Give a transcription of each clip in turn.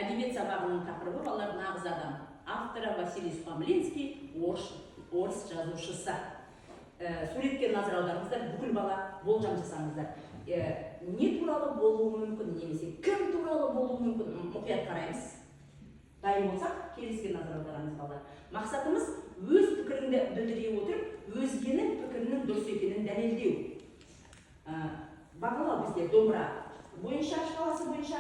Әдебиет сабағының тақырыбы балалар нағыз адам. Авторы Василий Сухомлинский, орыс жазушысы. Суретке назар аударыңыздар, бүкіл бала болжам жасаңыздар. Не туралы болуы мүмкін, немесе кім туралы болуы мүмкін, мұқият қараймыз. Дайын болсақ, келесіге назар аударамыз балалар. Мақсатымыз өз пікіріңді білдіре отырып, өзгенің пікірінің дұрыс екенін дәлелдеу. Бағалау бізде домбыра бойынша, шкаласы бойынша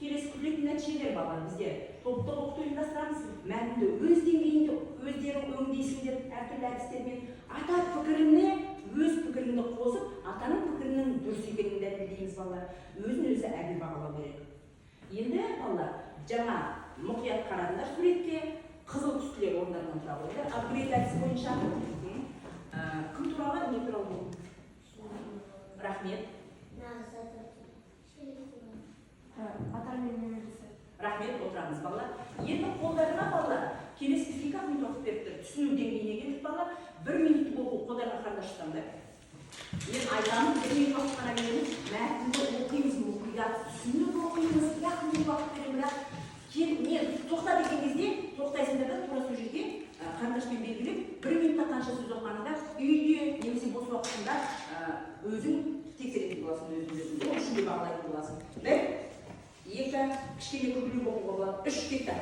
келесі күтілетін нәтижелер балалар. Бізде топтық оқыту ұйымдастырамыз. Мәтінді өз деңгейінде өздерің өңдейсіңдер әртүрлі әдістермен. Ата пікіріне өз пікіріңді қосып, атаның пікірінің дұрыс екенін дәлелдейміз балалар. Өзін-өзі әділ бағалау керек. Енді балалар жаңа мұқият қарадыңдар суретке, қызыл түстілер орындарынан тұра қойды. Апгрейд әдісі бойынша кім туралы, не туралы болды? Рахмет. Рахмет, отырамыз балалар. Енді қолдарына балалар, келесі бізге как минут оқып беріпті. Түсіну деңгейіне келіп балалар, 1 минут оқу қолдарына қарындаш ұстаңдар. Мен айтамын, 1 минут уақыт қана береміз, мәтінді оқимыз, мұқият түсініп оқимыз, 2 минут уақыт беремін, бірақ мен тоқта деген кезде, тоқтайсыңдар да тура сол жерге қарындашпен белгілеп, 1 минутта қанша сөз оқығаныңда үйде немесе бос уақытында өзің тексеретін боласың, өзің ол үшін де бағалайтын боласың. 1, 2, кішкене көбірек оқуға болады. 3 кетті.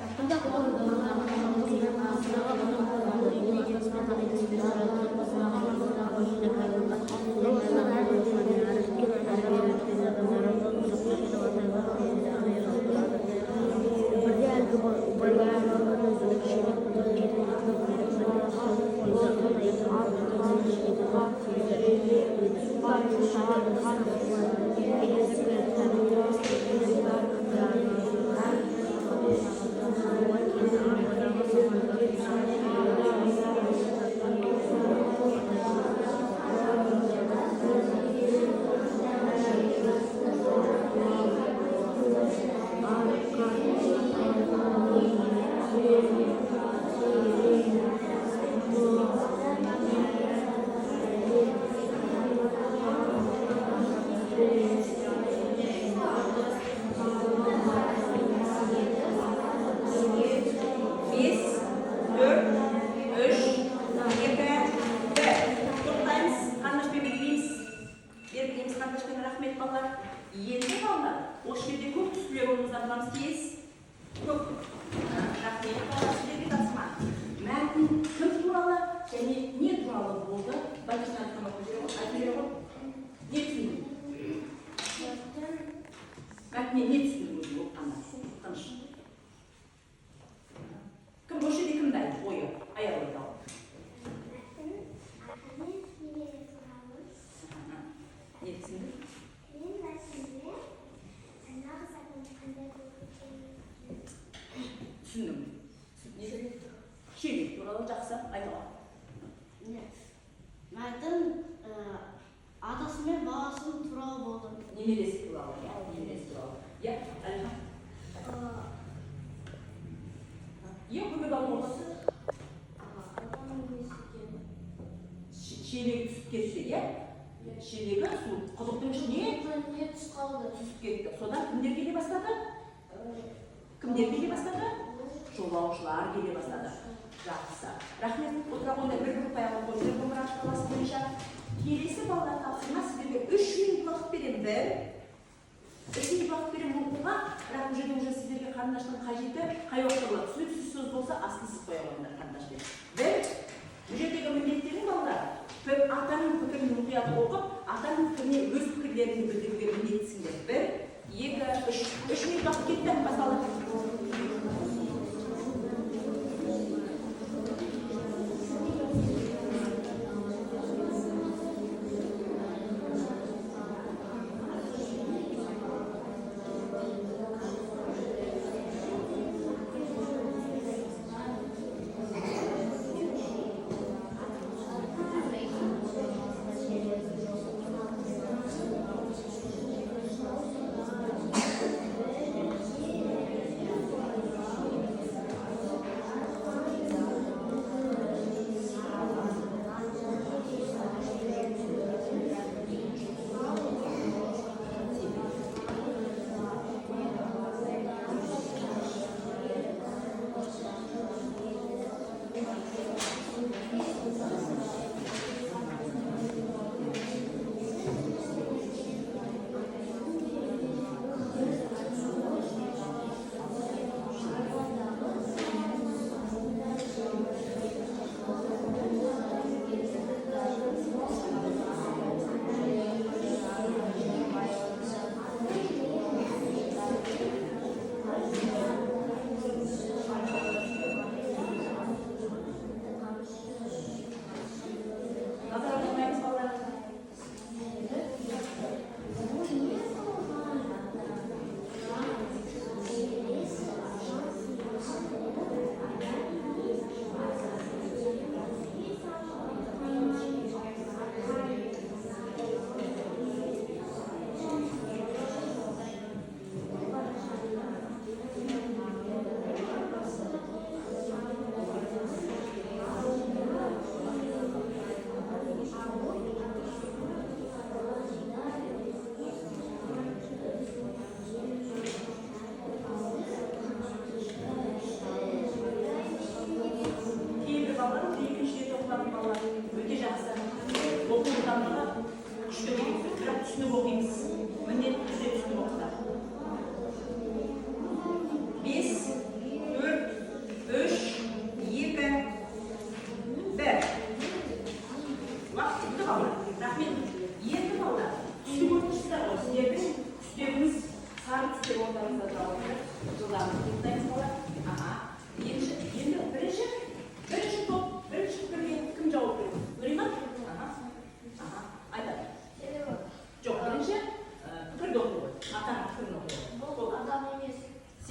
Шелегі түсіп кетсе, шелегі су құдықтың ішіне түсіп кетті. Содан кімдер келе бастады? Кімдер келе бастады? Жолаушылар келе бастады. Жақсы. Рахмет, отыра қойыңдар, бір группа аяғын қойыңдар, домбыра шкаласы бойынша. Келесі балалар тапсырма сіздерге 3 минут уақыт беремін. 3 минут уақыт беремін оқуға, бірақ бұл жерде сіздерге қарындаштың қажеті қай уақытта болады. Түсініксіз сөз болса, астын сыз қоя қойыңдар қарындашпен. Бұл жердегі міндеттерің балалар, атаның пікірін мұқият оқып, атаның пікіріне өз пікірлерін білдіруге міндеттісіңдер. 1, 2, 3 минут уақыт кетті, басталды.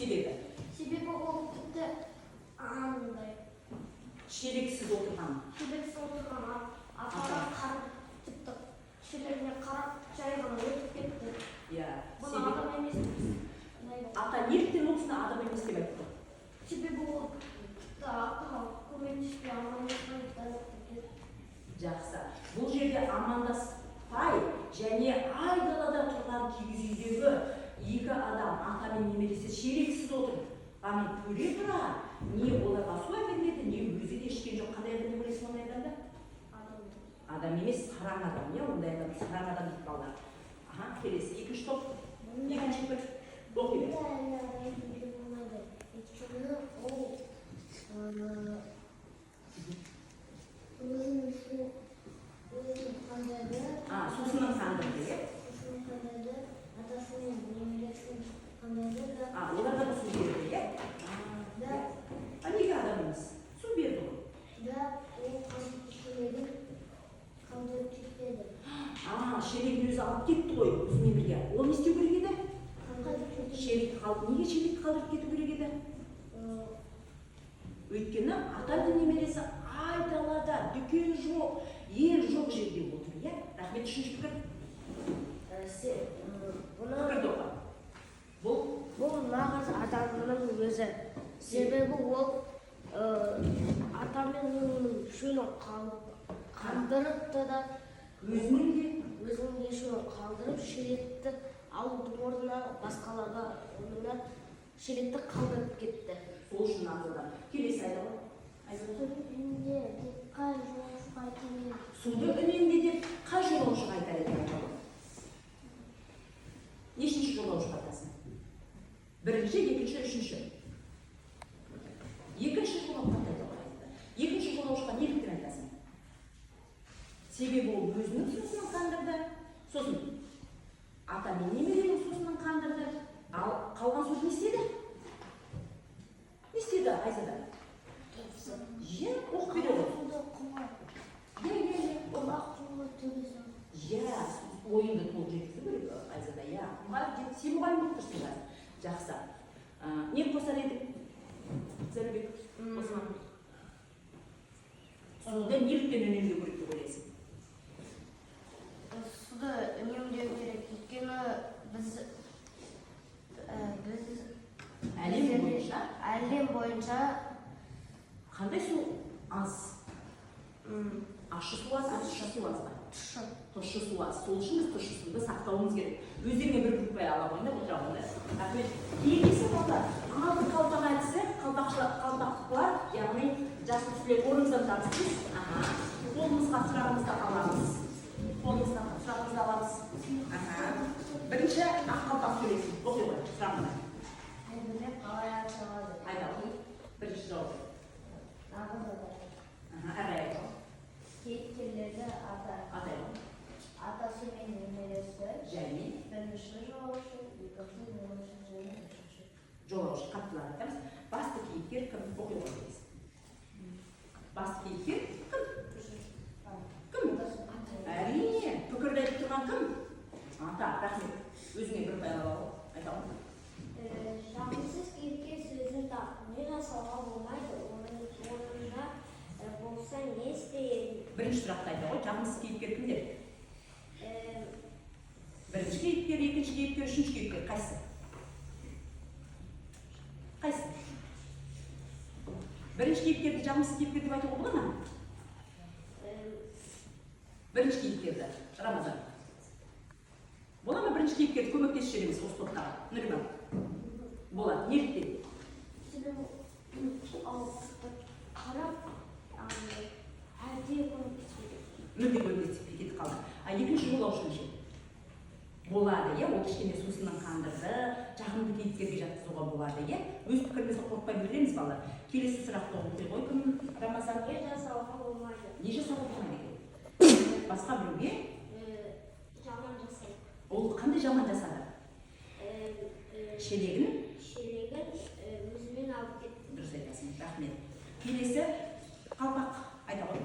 Себебі ол тіпті андай. Шелексіз отырған. Шелексіз отырған атаға қарап, тіпті шелегіне қарап жай ғана өтіп кетті. Бұны адам емес. Ата неліктен ол кісіні адам емес деп айтты? Себебі ол атаға көмектеспей амандаспай Жақсы. Бұл жерде амандаспай және айдалада тұрған киіз үйдегі екі адам, ата мен немересі шелексіз отыр. Ғаны көре тұра, не оларға су әпермеді, не өзі де ішкен жоқ. Қандай адам көресің ондай адамда? Адам емес, сараң адам. Ондай адам, сараң адам деп қалдар. Келесі, екінші топ. Екінші бір. Оқи бер. Сусынын қандырды, е? Оларға да су берді, е? Неге адам емес? Су берді ғой? Шелегін өзі алып кетті ғой, өзімен бірге. Ол не істеу керек еді? Неге шелекті қалдырып кету керек еді? Өйткені ата мен немересі айдалада, дүкен жоқ, ел жоқ жерде отыр, е? Рахмет, үшінші пікір. Пікірді оқы. Бұл нағыз адамның өзі. Себебі ол ата мен немеренің шөлін қалдырыпты да, өзінің шөлін қалдырып, шелекті алудың орнына басқаларға орнына шелекті қалдырып кетті. Сол үшін нағыздан. Келесі айдалы. Суды үнемде деп қай жолаушыға айтар еді айдалы? Нешінші жолаушыға айтасың? Бірінші, екінші, үшінші. Екінші жолаушыға айтады. Екінші жолаушыға неліктен айтасың? Себебі ол өзінің сусынын қандырды, сосын ата мен немеренің сусынын қандырды, ал қалған суды не істеді? Не істеді Айзада? Оқып бере ғой. Ойынды толық жеткізу керек Айзада, сен мұғалім болып тұрсың қазір. Жақсы. Не қосар едік? Зәлібек, Осман. Суды неліктен үнемдеу керек деп ойлайсың? Суды үнемдеу керек, өйткені біз әлем бойынша қандай су аз? Ащы су аз, тұщы су аз ба? Тұщы су аз. Сол үшін біз тұщы суды сақтауымыз керек. Өздеріңе бір группа ала қойыңдар, отыра қойыңдар. Рахмет. Екінші қалдар. Алты қалпақ әдісі, қалпақтықлар, яғни жасыл түлек орнымыздан табыстыз. Қолымызға сұрағымызды аламыз. Бірінші ақ қалпақ сөйлесін. Оқи ғой, сұрағымда. Айдалы. Бірінші жауап. Әрі кейіпкерлері атасы мен немересі және бірінші жолаушы, екінші жолаушы және үшінші жолаушы қаттылар айтамыз. Басты кейіпкер кім? Оқи қойыңыз. Басты кейіпкер кім? Кім? Әрине, пікірді айтып тұрған кім? Ата, рахмет. Өзіңе бір байлау айтамын. Жағымсыз кейіпкер сөзін тақымай жасауға болмайды. Орнында болса не істейді? Бірінші сұрақты айта ғой, жағымсыз кейіпкер кімдер? Бірінші кейіпкер, екінші кейіпкер, үшінші кейіпкер. Қайсы? Қайсы? Бірінші кейіпкерді жағымсыз кейіпкер деп айтуға бола ма? Бірінші кейіпкерді, Рамазан. Бола ма бірінші кейіпкерді көмектесіп жібереміз осы топтағы? Нұриман? Болады. Неліктен? Қарап, әдейі көмектеспейді. Мүлде көмектеспей кетіп қалды. Екінші жолаушының ше? Болады, ол кішкене сусынын қандырды, жақынды кейіпкерге жатқызуға болады, өз пікірімізді қорықпай береміз балалар. Келесі сұрақты оқи ғой кім, Рамазан? Не жасауға болмайды? Не жасауға болмайды екен? Басқа біреуге? Жаман жасайды. Ол қандай жаман жасады? Шелегін өзімен алып кетті. Дұрыс айтасың, рахмет. Келесі қалпақ айта ғой.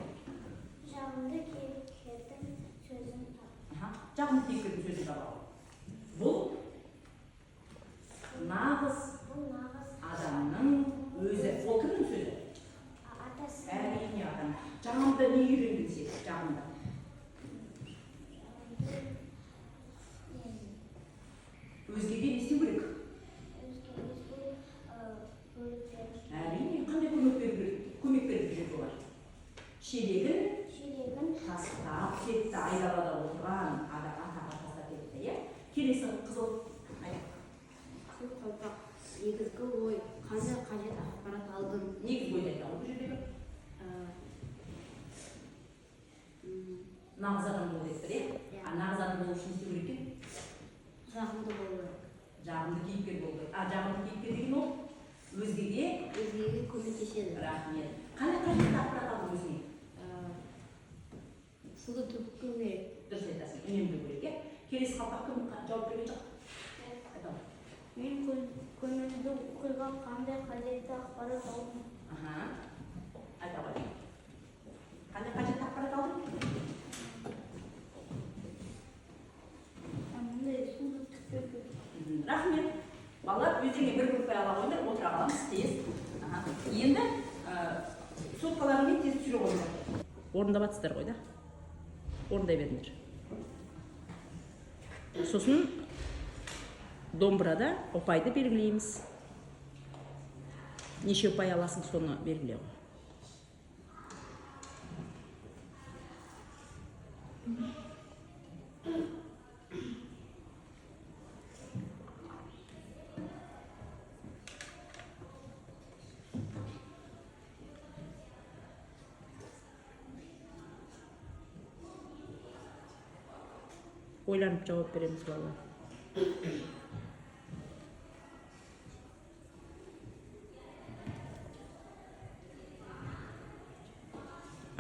Жағымды кейіпкердің сөзін тап. Жағымды кейіпкердің сөзін таба ғой. Бұл нағыз нағыз адам болу керектір, иә? Нағыз адам болу үшін не істеу керек екен? жағымды болу керек. Жағымды кейіпкер болу керек. Жағымды кейіпкер деген ол өзгеге көмектеседі. рахмет. Қандай қажетті ақпарат алдың өзіңе? Суды төккен керек. Дұрыс айтасың, үнемдеу керек, иә? Келесі қалпақ кім жауап берген жоқ? Айтамын. Мен күнімізді оқиға қандай қажетті ақпарат алдым? Айта ғой. Қандай қажетті ақпарат алдың? Суды төккен керек. Рахмет. Балалар, өздеріңе бір группа ала қойыңдар, отыра қаламыз, тез. Енді соткаларымен тез түсіре қойыңдар. Орындап жатсыздар ғой да? Орындай беріңдер. Сосын домбырада ұпайды белгілейміз. Неше ұпай аласың, соны белгіле ғой. Ойланып жауап береміз балалар.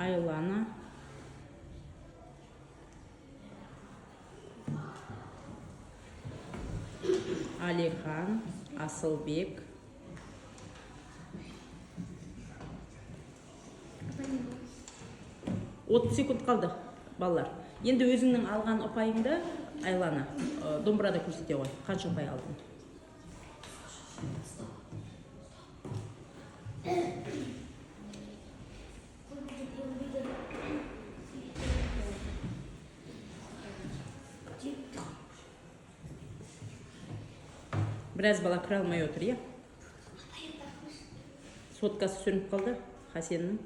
Айлана, Алихан, Асылбек, 30 секунд қалды, балалар. Енді өзіңнің алған ұпайыңды, Айлана, домбырада көрсете ғой. Қанша ұпай алдың? Біраз бала кіре алмай отыр, иә? Соткасы сөніп қалды, Хасеннің.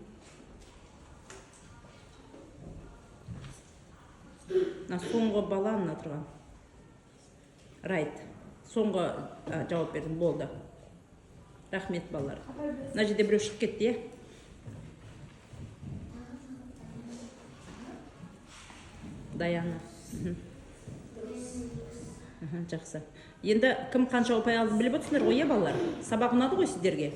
Соңғы бала ана тұрған. Райт. Соңғы жауап бердім, болды. Рахмет, балалар. Мына жерде біреу шығып кетті, иә? Даяна. Жақсы. Енді кім қанша ұпай алды біліп отырсыңдар ғой, иә, балалар? Сабақ ұнады ғой сіздерге?